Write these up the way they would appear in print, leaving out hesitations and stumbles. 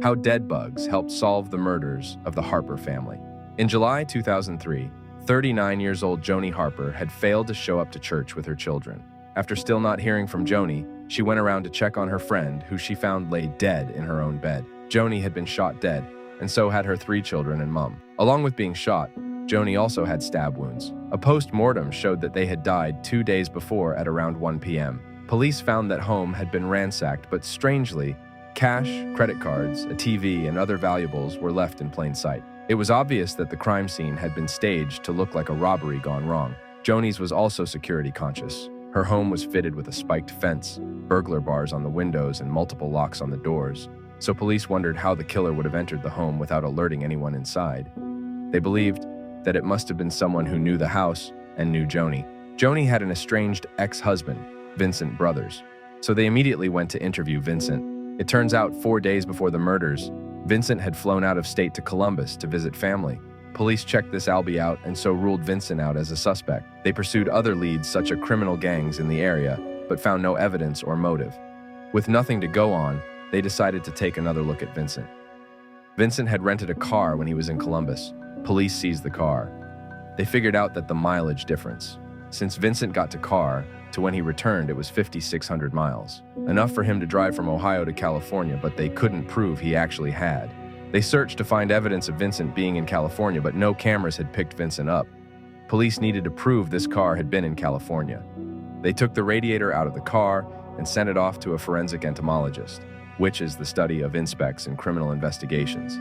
How dead bugs helped solve the murders of the Harper family. In July 2003, 39 years old Joanie Harper had failed to show up to church with her children. After still not hearing from Joanie, she went around to check on her friend, who she found lay dead in her own bed. Joanie had been shot dead, and so had her 3 children and mom. Along with being shot, Joanie also had stab wounds. A post-mortem showed that they had died 2 days before at around 1 p.m. Police found that home had been ransacked, but strangely, cash, credit cards, a TV, and other valuables were left in plain sight. It was obvious that the crime scene had been staged to look like a robbery gone wrong. Joanie's was also security conscious. Her home was fitted with a spiked fence, burglar bars on the windows, and multiple locks on the doors, so police wondered how the killer would have entered the home without alerting anyone inside. They believed that it must have been someone who knew the house and knew Joanie. Joanie had an estranged ex-husband, Vincent Brothers, so they immediately went to interview Vincent. It turns out 4 days before the murders, Vincent had flown out of state to Columbus to visit family. Police checked this alibi out and so ruled Vincent out as a suspect. They pursued other leads, such as criminal gangs in the area, but found no evidence or motive. With nothing to go on, they decided to take another look at Vincent. Vincent had rented a car when he was in Columbus. Police seized the car. They figured out that the mileage difference. Since Vincent got to car, to when he returned, it was 5,600 miles. Enough for him to drive from Ohio to California, but they couldn't prove he actually had. They searched to find evidence of Vincent being in California, but no cameras had picked Vincent up. Police needed to prove this car had been in California. They took the radiator out of the car and sent it off to a forensic entomologist, which is the study of inspecs in criminal investigations.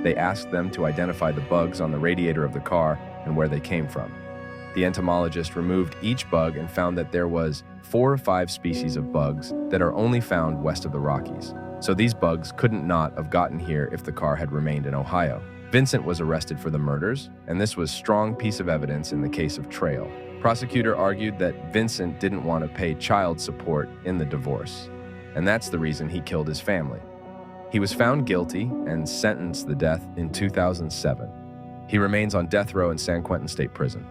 They asked them to identify the bugs on the radiator of the car and where they came from. The entomologist removed each bug and found that there was 4 or 5 species of bugs that are only found west of the Rockies. So these bugs couldn't not have gotten here if the car had remained in Ohio. Vincent was arrested for the murders, and this was a strong piece of evidence in the case of trail. Prosecutor argued that Vincent didn't want to pay child support in the divorce, and that's the reason he killed his family. He was found guilty and sentenced to death in 2007. He remains on death row in San Quentin State Prison.